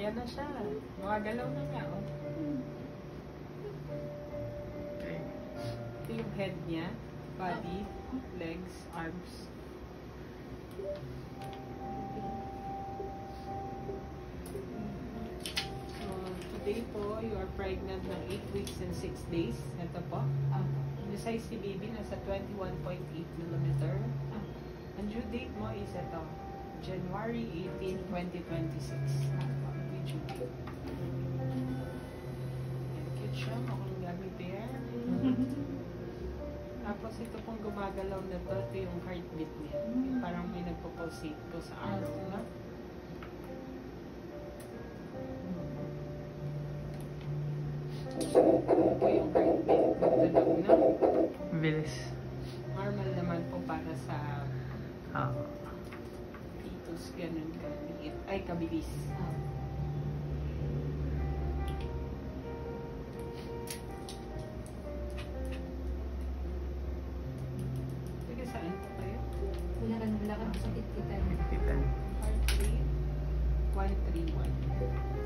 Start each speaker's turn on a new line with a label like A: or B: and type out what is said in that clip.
A: Ayan na siya. Gumagalaw na nga, oh.
B: Okay.
A: Ito yung head niya. Body, legs, arms. So, today po, you are pregnant ng 8 weeks and 6 days. Ito po. Yung size ni baby nasa 21.8 mm. Ang due date mo is ito, January 18, 2026. Yung due date. Cute siya, mukhang gummy bear. Tapos ito pong gumagalaw na to, ito yung heartbeat niya. Yung parang may nagpo-pulsate po sa araw na. Ito yung heartbeat, magtunog na.
B: Bilis.
A: Normal naman po para sa
B: Ah.
A: fetus, ganun kaliit. Ay, kabilis. Sige, saan po kayo?
C: Wala ka sakit kita.
B: Titan.
A: Heart rate, 131.